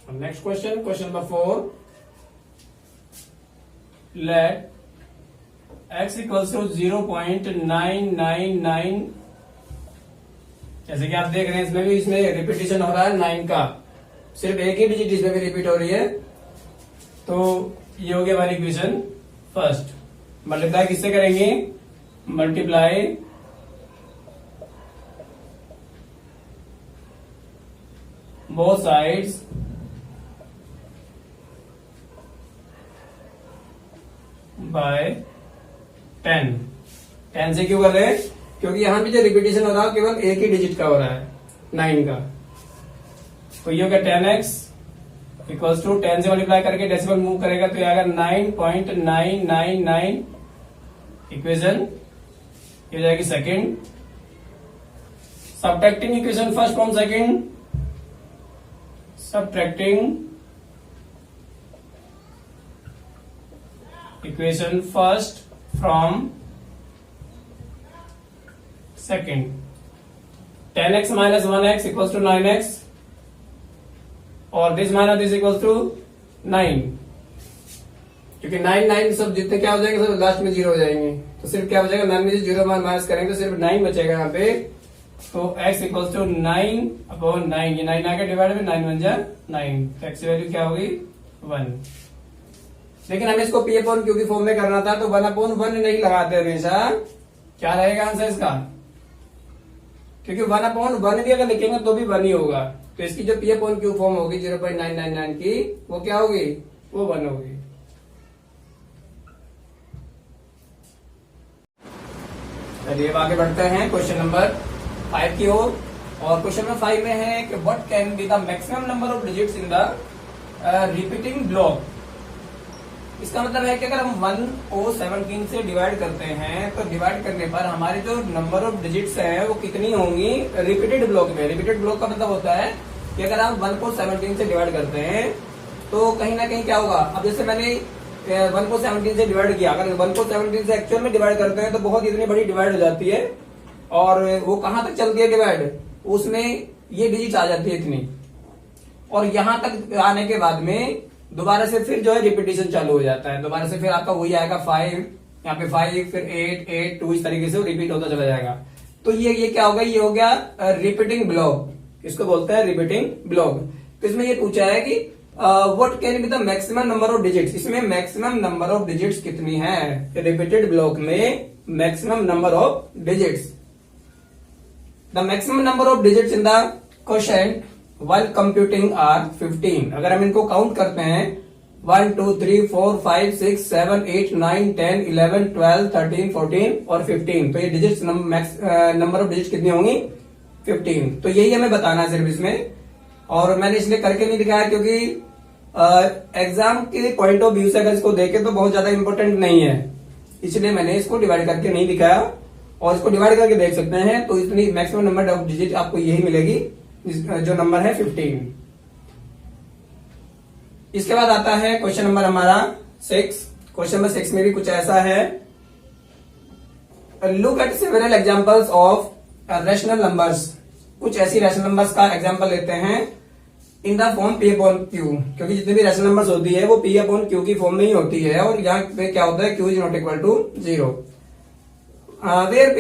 Next question, question number 4, let x equals to 0.999। जैसे कि आप देख रहे हैं इसमें भी, इसमें रिपीटेशन हो रहा है 9 का, सिर्फ एक ही डिजिट इसमें भी रिपीट हो रही है। तो ये हो गया हमारी इक्वेशन फर्स्ट। मल्टीप्लाई किससे करेंगे? Multiply both sides by 10। 10 से क्यों कर रहे हैं? क्योंकि यहां पे जो रिपीटेशन हो रहा है केवल एक ही डिजिट का हो रहा है, 9 का। तो ये होगा 10x इक्वल्स टू 10 से मल्टीप्लाई करके डेसिमल मूव करेगा तो ये आएगा 9.999 इक्वेशन। ये हो जाएगी second. Subtracting equation first from second, subtracting equation first from second. 10x minus 1x equals to 9x और this minus this equals to 9, क्योंकि 9 सब जितने क्या हो जाएंगे सब लास्ट में 0 हो जाएंगे। तो सिर्फ क्या बचेगा? 9 में से 0 माइनस करेंगे तो सिर्फ 9 बचेगा यहाँ पे। तो x इक्वल्स टू 9/9, ये 9 आके डिवाइड में 9 बन जाए 9, तो x की वैल्यू क्या होगी? 1। लेकिन हमें इसको p अपॉन q की फॉर्म में करना था, तो 1/1 नहीं लगाते हमेशा। क्या रहेगा आंसर इसका? क्योंकि 1/1 भी अगर लिखेंगे तो भी 1 ही होगा। तो इसकी जो p अपॉन q फॉर्म होगी 0.999 की, वो क्या होगी? वो 1 होगी। चलिए अब आगे बढ़ते हैं क्वेश्चन नंबर 5 की ओर। और क्वेश्चन नंबर 5 में है कि what can be the maximum number of digits in the repeating block. इसका मतलब है कि अगर हम 1 को 17 से डिवाइड करते हैं तो डिवाइड करने पर हमारे जो नंबर ऑफ डिजिट्स हैं वो कितनी होंगी रिपीटेड ब्लॉक में। रिपीटेड ब्लॉक का मतलब होता है कि अगर आप 1 को 17 से डिवाइड करते हैं तो कहीं ना कहीं क्या होगा। अब जैसे मैंने 1 को 17 से डिवाइड किया, अगर 1 को 17 से एक्चुअल में डिवाइड करते हैं तो बहुत इतनी बड़ी डिवाइड हो जाती है। और वो कहां तक चलती है डिवाइड? उसमें ये डिजिट आ जाती है इतनी, और यहां तक आने के बाद में दोबारा से फिर जो है रिपीटेशन चालू हो जाता है। दोबारा से फिर आपका वही आएगा 5, यहाँ पे 5, फिर 8, 8, 2, इस तरीके से वो रिपीट होता चला जाएगा। तो ये क्या होगा? ये हो गया रिपीटिंग ब्लॉक। इसको बोलते हैं रिपीटिंग ब्लॉक। तो इसमें ये पूछा है कि what can be the maximum number of digits. इसमें मैक्सिमम नंबर ऑफ डिजिट्स कितनी है रिपीटेड ब्लॉक में? Maximum number of digits, the maximum number of digits in the quotient while computing are 15। अगर हम इनको काउंट करते हैं 1, 2, 3, 4, 5, 6, 7, 8, 9, 10, 11, 12, 13, 14 और 15, तो ये डिजिट्स नंबर ऑफ डिजिट्स कितनी होंगी? 15। तो यही हमें बताना है सिर्फ इसमें। और मैंने इसलिए करके नहीं दिखाया क्योंकि एग्जाम के पॉइंट ऑफ व्यू से अगर इसको देखें तो बहुत ज्यादा इंपॉर्टेंट नहीं है, इसलिए मैंने इसको डिवाइड करके नहीं दिखाया। और इसको डिवाइड करके देख सकते हैं तो इतनी मैक्सिमम नंबर ऑफ डिजिट आपको यही मिलेगी जो नंबर है 15। इसके बाद आता है क्वेश्चन नंबर हमारा 6। क्वेश्चन नंबर 6 में भी कुछ ऐसा है, look at several examples of rational numbers. कुछ ऐसी रैशनल नंबर्स का एग्जांपल लेते हैं in the form p upon q, क्योंकि जितनी भी रैशनल नंबर्स होती है वो p अपॉन q की फॉर्म में ही होती है। और यहाँ पे क्या होता है? q is not equal to 0, where p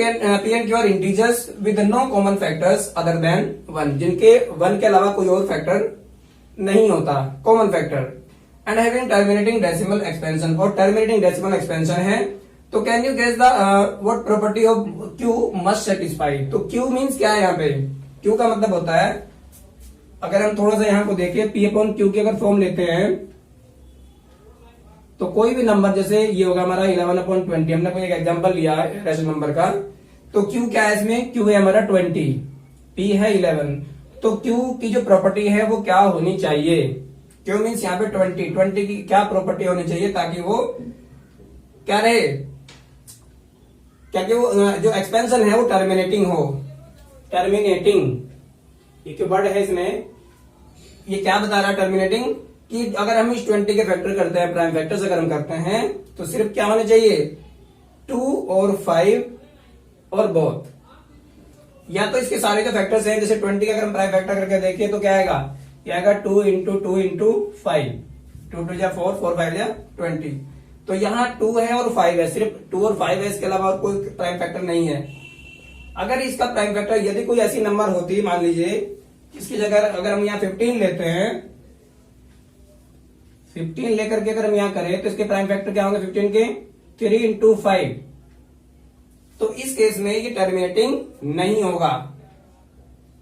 and q are integers with no common factors other than 1, जिनके 1 के अलावा कोई और फैक्टर नहीं होता, common factor. And having terminating decimal expansion, और टर्मिनेटिंग डेसिमल एक्सपेंशन है। तो can you guess the what property of q must satisfy. तो q मीन्स क्या है? यहाँ पे q का मतलब होता है, अगर हम थोड़ा सा यहाँ को देखें p अपॉन q की अगर फॉर्म लेते हैं तो कोई भी नंबर, जैसे ये होगा हमारा 11/20, हमने कोई एक एग्जांपल लिया है रैशनल नंबर का। तो q क्या है इसमें? q है हमारा 20, p है 11। तो q की जो प्रॉपर्टी है वो क्या होनी चाहिए? q मीन्स यहाँ पे 20 की क्या प्रॉपर्टी होनी चाहिए ताकि वो क्या रहे? क्या कि वो जो एक्सपेंशन है वो टर्मिनेटिंग हो। टर्मिनेटिंग ये जो वर्ड है इसमें, ये क्या बता रहा है? टर्मिनेटिंग, कि अगर हम इस 20 के फैक्टर करते हैं, प्राइम फैक्टर्स अगर हम करते हैं तो सिर्फ क्या होने चाहिए? 2 और 5 और बोथ। या तो इसके सारे जो फैक्टर्स हैं, जैसे 20 का अगर हम प्राइम फैक्टर करके देखिए तो क्या आएगा? क्या आएगा 2 इंटू 2 इंटू 5, 2 2 जा 4, 4 5 जा 20। तो यहाँ 2 है और 5 है, सिर्फ 2 और 5 है, इसके अलावा और कोई प्राइम फैक्टर नहीं है। अगर इसका प्राइम फैक्टर यदि कोई ऐसी नंबर होती, मान लीजिए इसकी जगह अगर हम यहाँ 15 लेते हैं, 15 लेकर के अगर हम यहाँ करें तो इसके प्राइम फैक्टर क्या होंगे 15 के 3 इंटू 5। तो इस केस में ये टर्मिनेटिंग नहीं होगा।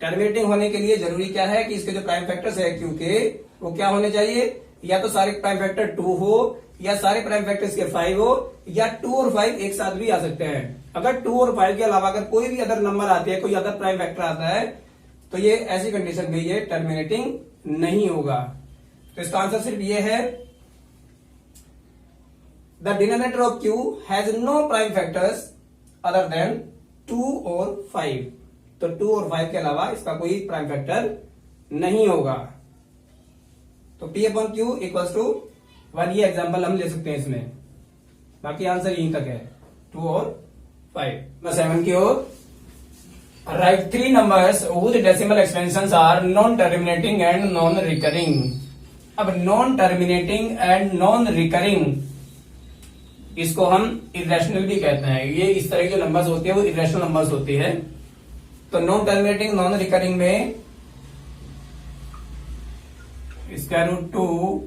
टर्मिनेटिंग होने के लिए जरूरी क्या है कि इसके जो प्राइम फैक्टर्स है क्यू के वो क्या होने चाहिए, या तो सारे प्राइम फैक्टर 2 हो, या सारे प्राइम फैक्टर्स के 5 हो, या 2 और 5 एक साथ भी आ सकते हैं। अगर 2 और 5 के अलावा अगर कोई भी अदर नंबर आती है, कोई अदर प्राइम फैक्टर आता है, तो ये ऐसी कंडीशन में ये टर्मिनेटिंग नहीं होगा। तो इसका आंसर सिर्फ ये है, the denominator of q has no prime factors other than 2 और 5। तो 2 और 5 के अलावा इसका कोई प्राइम फैक्टर नहीं होगा। तो P upon q equals to 1, ये एग्जाम्पल हम ले सकते हैं इसमें। बाकी आंसर यहीं तक है, 2 और 5। 7 की ओर, right 3 numbers whose decimal extensions are non terminating and non recurring. अब non terminating and non recurring, इसको हम इरेशनल भी कहते हैं। ये इस तरह की जो नंबर्स होती है वो इरेशनल नंबर्स होती है। तो नॉन टर्मिनेटिंग नॉन रिकरिंग में स्क्वायर रूट 2,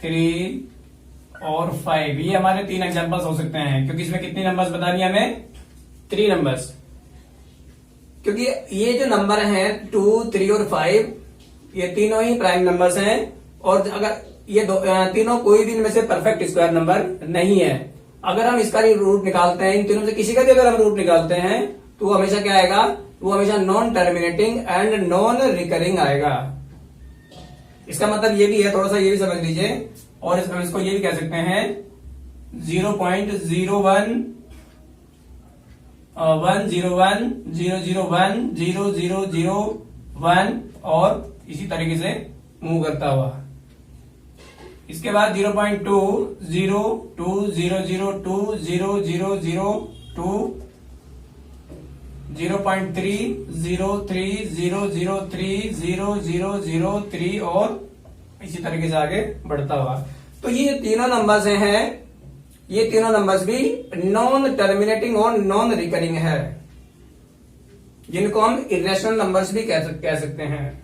3 और 5, ये हमारे 3 एग्जांपल्स हो सकते हैं, क्योंकि इसमें कितनी नंबर्स बता दिए हमें, 3 नंबर्स। क्योंकि ये जो नंबर हैं 2, 3 और 5, ये तीनों ही प्राइम नंबर्स हैं, और अगर ये तीनों कोई भी इनमें से परफेक्ट स्क्वायर नंबर नहीं है। अगर हम इसका रूट निकालते हैं, इन तीनों से किसी का भी अगर हम रूट निकालते हैं, तो वो हमेशा क्या आएगा, वो हमेशा non terminating and non recurring आएगा। इसका मतलब ये भी है, थोड़ा सा ये भी समझ लीजिए, और हम इसको ये भी कह सकते हैं 0.01 101 001 0001, और इसी तरीके से मूव करता हुआ। इसके बाद 0.2 0 2 0 0 2 0 0 0 2, 0.3 0 3 0 0 3 0 0 0 3, और इसी तरीके से आगे बढ़ता हुआ। तो ये तीनों नंबर्स हैं, ये तीनों नंबर्स भी नॉन टर्मिनेटिंग और नॉन रिकरिंग है, जिनको हम इरेशनल नंबर्स भी कह सकते हैं।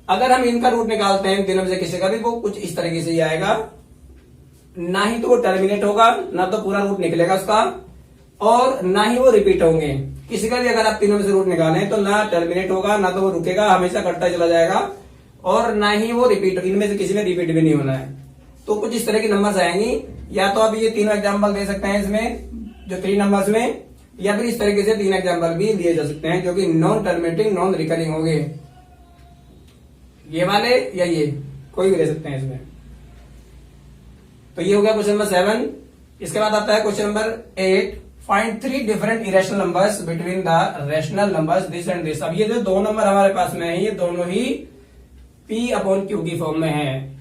अगर हम इनका रूट निकालते हैं तीनों में से किसी का भी, वो कुछ इस तरीके से ही आएगा। ना ही तो वो टर्मिनेट होगा, ना तो पूरा रूट निकलेगा उसका, और ना ही वो रिपीट होंगे। किसी का भी अगर आप तीनों में से रूट निकालें तो ना टर्मिनेट होगा, ना तो वो रुकेगा, हमेशा कटता चला जाएगा, और ना ही वो रिपीट, इनमें से किसी में रिपीट भी नहीं होना है। तो कुछ इस तरह की नंबर्स आएंगी। या तो आप ये तीनों एग्जाम्पल दे सकते हैं इसमें, जो 3 नंबर्स में, या फिर इस तरीके से 3 एग्जाम्पल भी दिए जा सकते हैं, जो कि नॉन टर्मिनेटिंग नॉन रिकरिंग होंगे। ये वाले या ये, कोई भी ले सकते हैं इसमें। तो ये हो गया क्वेश्चन नंबर 7। इसके बाद आता है question number 8, find 3 different irrational numbers between the rational numbers this and this. अब ये जो 2 नंबर हमारे पास में है, ये दोनों ही P अपॉन क्यू की फॉर्म में है,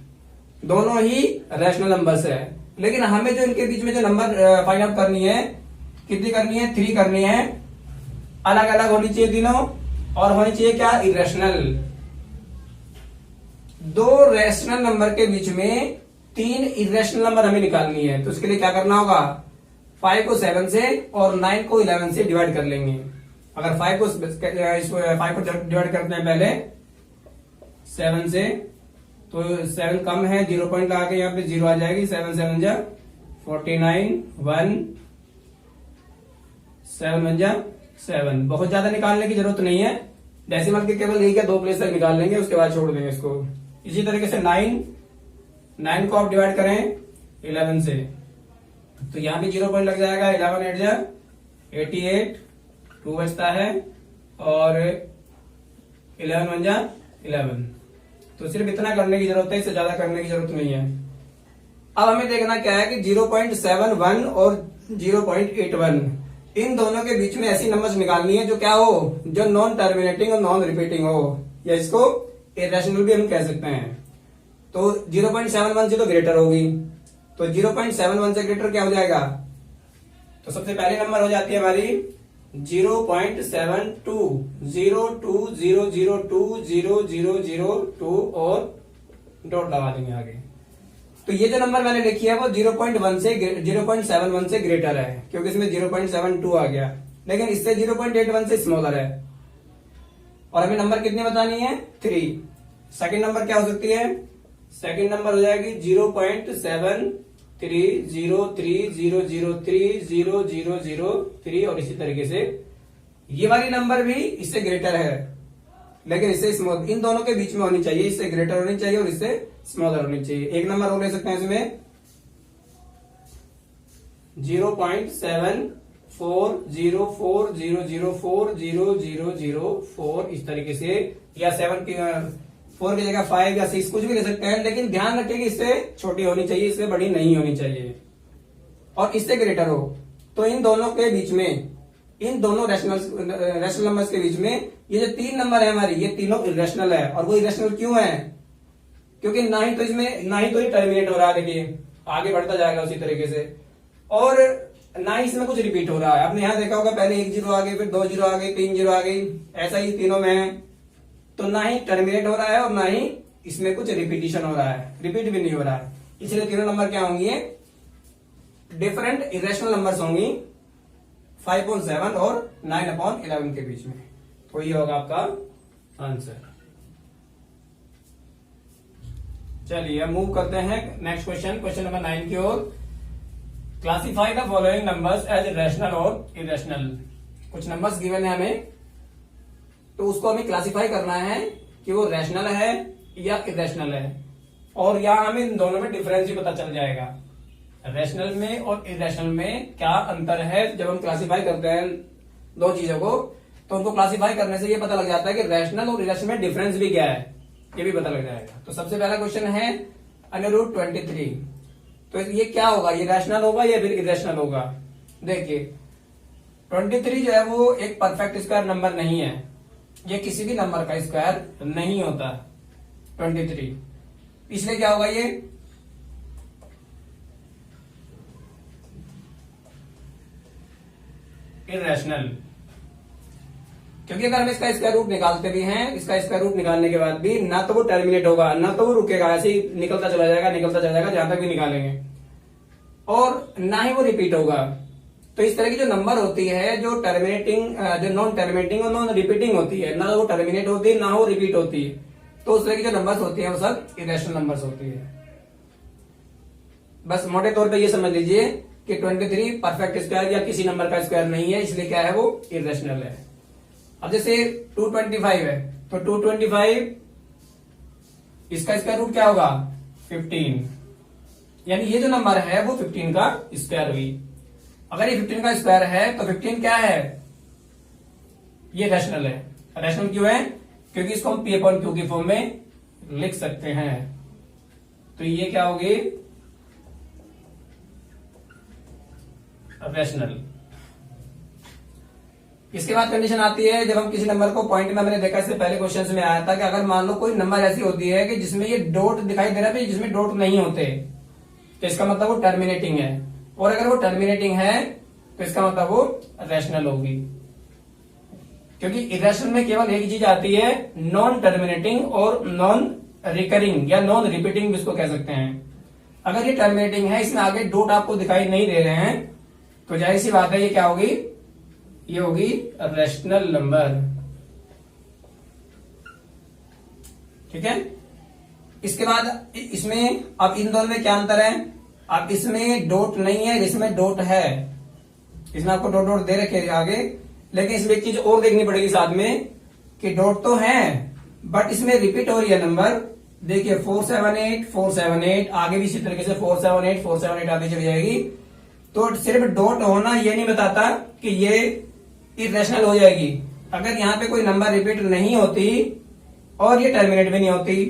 दोनों ही रेशनल नंबर्स है। लेकिन हमें जो इनके बीच में जो नंबर फाइंड आउट करनी है, कितनी करनी है, 3 करनी है। अलग अलग होनी चाहिए तीनों, और होनी चाहिए क्या, इरेशनल। 2 रेशनल नंबर के बीच में 3 इरेशनल नंबर हमें निकालनी है। तो उसके लिए क्या करना होगा, 5 को 7 से और 9 को 11 से डिवाइड कर लेंगे। अगर 5 को डिवाइड करते हैं पहले 7 से, तो 7 कम है, 0 पॉइंट लगा के यहाँ पे 0 आ जाएगी। 7 7 जा 49, 1 7 1 जा 7। बहुत ज्यादा निकालने की जरूरत नहीं है, डेसिमल के केवल यही क्या 2 प्लेस तक निकाल लेंगे, उसके बाद छोड़ देंगे इसको। इसी तरीके से 9 को आप डिवाइड करें 11 से, तो यहां भी 0 पॉइंट लग जाएगा। 11 8 जा 88, 2 बचता है, और 11 1 जा 11। तो सिर्फ इतना करने की जरूरत है, इससे ज्यादा करने की जरूरत नहीं है। अब हमें देखना क्या है कि 0.71 और 0.81, इन दोनों के बीच में ऐसी नंबर्स निकालनी है जो क्या हो, जो नॉन टर्मिनेटिंग और नॉन रिपीटिंग हो, या इसको इरेशनल भी हम कह सकते हैं। तो 0.71 से तो ग्रेटर होगी, तो 0.71 से ग्रेटर क्या हो जाएगा, तो सबसे पहली नंबर हो जाती है हमारी 0.72 02002 और डॉट लगा देंगे आगे। तो ये जो नंबर मैंने लिखी है वो 0.71 से ग्रेटर है, क्योंकि इसमें 0.72 आ गया, लेकिन इससे 0.81 से स्मॉलर है। और हमें नंबर कितनी बतानी है? 3। सेकंड नंबर क्या हो सकती है? सेकंड नंबर हो जाएगी 0.73030003 और इसी तरीके से ये वाली नंबर भी इससे ग्रेटर है, लेकिन इससे स्मॉल, इन दोनों के बीच में होनी चाहिए, इससे ग्रेटर होनी चाहिए और इससे स्मॉलर होनी चाहिए। एक नंबर और ले सकते हैं इसमें 0.740400400004 इस तरीके से, या 7 4 की जगह 5 या 6 कुछ भी ले सकते हैं, लेकिन ध्यान रखें कि इससे छोटी होनी चाहिए, इससे बड़ी नहीं होनी चाहिए और इससे ग्रेटर हो। तो इन दोनों के बीच में, इन दोनों रैशनल नंबर्स के बीच में ये जो 3 नंबर है हमारी, ये तीनों इरेशनल है। और वो इरेशनल क्यों है? क्योंकि ना ही तो ये टर्मिनेट हो रहा है, देखिए आगे बढ़ता जाएगा उसी तरीके से, और ना ही इसमें कुछ रिपीट हो रहा है। आपने यहां देखा होगा पहले 1 0 आ गई, फिर 2 0 आ गई, 3 0 आ गई, ऐसा ही तीनों में है। तो ना ही टर्मिनेट हो रहा है और ना ही इसमें कुछ रिपीटिशन हो रहा है, रिपीट भी नहीं हो रहा है। इसलिए तीनों नंबर क्या होंगी? डिफरेंट इरेशनल नंबर्स होंगी 5/7 और 9/11 के बीच में। तो ये होगा आपका आंसर। चलिए अब मूव करते हैं नेक्स्ट क्वेश्चन, क्वेश्चन नंबर 9 की ओर। Classify the following numbers as rational और इरेशनल। कुछ नंबर्स गिवन है हमें, तो उसको हमें क्लासिफाई करना है कि वो रैशनल है या इरेशनल है, और यहां हमें इन दोनों में डिफरेंस भी पता चल जाएगा। रैशनल में और इरेशनल में क्या अंतर है। जब हम क्लासिफाई करते हैं दो चीजों को, तो उनको क्लासिफाई करने से ये पता लग जाता है कि रैशनल और इरेशनल में डिफरेंस भी क्या है, ये भी पता लग जाएगा। तो सबसे पहला क्वेश्चन है √23। तो ये क्या होगा? ये रैशनल होगा या फिर इरेशनल होगा? देखिए 23 जो है वो एक परफेक्ट स्क्वायर नंबर नहीं है, ये किसी भी नंबर का स्क्वायर नहीं होता 23। इसलिए क्या होगा? ये इरेशनल, क्योंकि अगर हम इसका स्क्वायर रूट निकालते भी हैं, इसका स्क्वायर रूट निकालने के बाद भी ना तो वो टर्मिनेट होगा, ना तो वो रुकेगा, ऐसे ही निकलता चला जाएगा जहां तक भी निकालेंगे, और ना ही वो रिपीट होगा। तो इस तरह की जो नंबर होती है, जो टर्मिनेटिंग, जो नॉन टर्मिनेटिंग और नॉन रिपीटिंग होती है, ना वो टर्मिनेट होती है ना वो रिपीट होती है, तो उस तरह की जो नंबर्स होती है वो सब इरेशनल नंबर्स होती है। बस मोटे तौर पे ये समझ लीजिए कि 23 परफेक्ट स्क्वायर या किसी नंबर का स्क्वायर नहीं है, इसलिए क्या है? वो इरेशनल है। अब जैसे 225 है, तो 225 इसका स्क्वायर रूट क्या होगा? 15, यानी ये जो नंबर है वो 15 का स्क्वायर हुई। अगर ये 15 का स्क्वायर है तो 15 क्या है? ये रैशनल है। रैशनल क्यों है? क्योंकि इसको हम P/Q की फॉर्म में लिख सकते हैं। तो ये क्या होगी? रैशनल। इसके बाद कंडीशन आती है जब हम किसी नंबर को पॉइंट में, हमने देखा इससे पहले क्वेश्चन में आया था कि अगर मान लो कोई नंबर ऐसी होती है कि जिसमें ये डॉट दिखाई दे रहा है, जिसमें डॉट नहीं होते, तो इसका मतलब वो टर्मिनेटिंग है, और अगर वो टर्मिनेटिंग है तो इसका मतलब वो रैशनल होगी। क्योंकि इरेशनल में केवल एक चीज आती है, नॉन टर्मिनेटिंग और नॉन रिकरिंग या नॉन रिपीटिंग इसको कह सकते हैं। अगर ये टर्मिनेटिंग है, इसमें आगे डॉट आपको दिखाई नहीं दे रहे हैं, तो जाहिर सी बात है ये क्या होगी? ये होगी रैशनल नंबर। ठीक है। इसके बाद इसमें अब इन दोनों में क्या अंतर है? अब इसमें डॉट नहीं है, इसमें डॉट है, इसमें आपको डॉट डॉट दे रखे आगे, लेकिन इसमें एक चीज और देखनी पड़ेगी साथ में कि डॉट तो है बट इसमें रिपीट हो रही है नंबर। देखिए 478 478, आगे भी इसी तरीके से 478 478 आगे चली जाएगी। तो सिर्फ डॉट होना ये नहीं बताता कि ये इरेशनल हो जाएगी। अगर यहाँ पे कोई नंबर रिपीट नहीं होती और ये टर्मिनेट भी नहीं होती,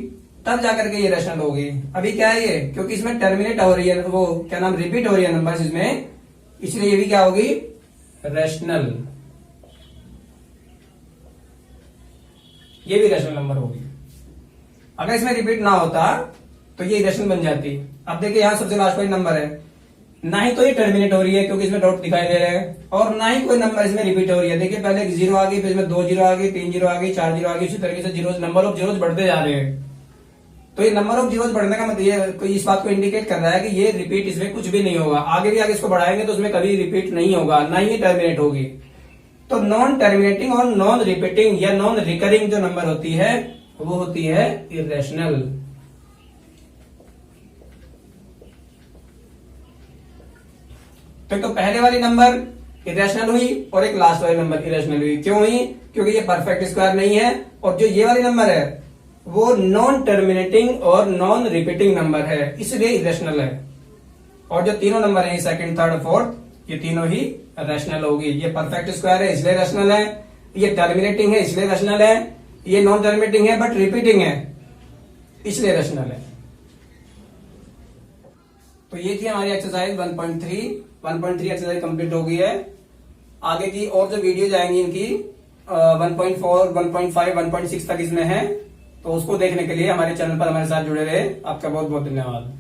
तब जाकर के ये रैशनल होगी। अभी क्या है ये? क्योंकि इसमें टर्मिनेट हो रही है, वो क्या नाम, रिपीट हो रही है नंबर इसमें, इसलिए ये भी क्या होगी? रैशनल। ये भी रैशनल नंबर होगी। अगर इसमें रिपीट ना होता तो ये इरेशनल बन जाती। अब देखिए यहां सबसे लास्ट वाली नंबर है ना ही तो ये टर्मिनेट हो रही है क्योंकि इसमें डॉट दिखाई दे रहे हैं, और ना ही कोई नंबर इसमें रिपीट हो रही है। देखिए पहले एक जीरो आ गई, फिर इसमें 2 जीरो आ गई, 3 जीरो आ गई, 4 जीरो आ गई, इसी तरीके से जीरो नंबर ऑफ जीरोस बढ़ते जा रहे हैं। तो ये नंबर ऑफ जीरोस बढ़ने का मतलब ये कोई इस बात को इंडिकेट कर रहा है कि ये रिपीट इसमें कुछ भी नहीं होगा। आगे भी आगे इसको बढ़ाएंगे तो उसमें कभी रिपीट नहीं होगा, ना ही टर्मिनेट होगी। तो नॉन टर्मिनेटिंग और नॉन रिपीटिंग या नॉन रिकरिंग जो नंबर होती है वो होती है इरेशनल। तो पहले वाली नंबर इरेशनल हुई और एक लास्ट वाली नंबर इरेशनल हुई। क्यों हुई? क्योंकि ये परफेक्ट स्क्वायर नहीं है, और जो ये वाली नंबर है वो नॉन टर्मिनेटिंग और नॉन रिपीटिंग नंबर है, इसलिए इरेशनल है। और जो तीनों नंबर है सेकंड, थर्ड, फोर्थ, ये तीनों ही रैशनल होगी। ये परफेक्ट स्क्वायर है इसलिए रैशनल है, ये टर्मिनेटिंग है इसलिए रैशनल है, ये नॉन टर्मिनेटिंग है बट रिपीटिंग है इसलिए रैशनल है। तो ये थी हमारी एक्सरसाइज 1.3 एक्सरसाइज कंप्लीट हो गई है। आगे की और जो वीडियो जाएंगी इनकी 1.4, 1.5, 1.6 तक इसमें है, तो उसको देखने के लिए हमारे चैनल पर हमारे साथ जुड़े रहे। आपका बहुत बहुत धन्यवाद।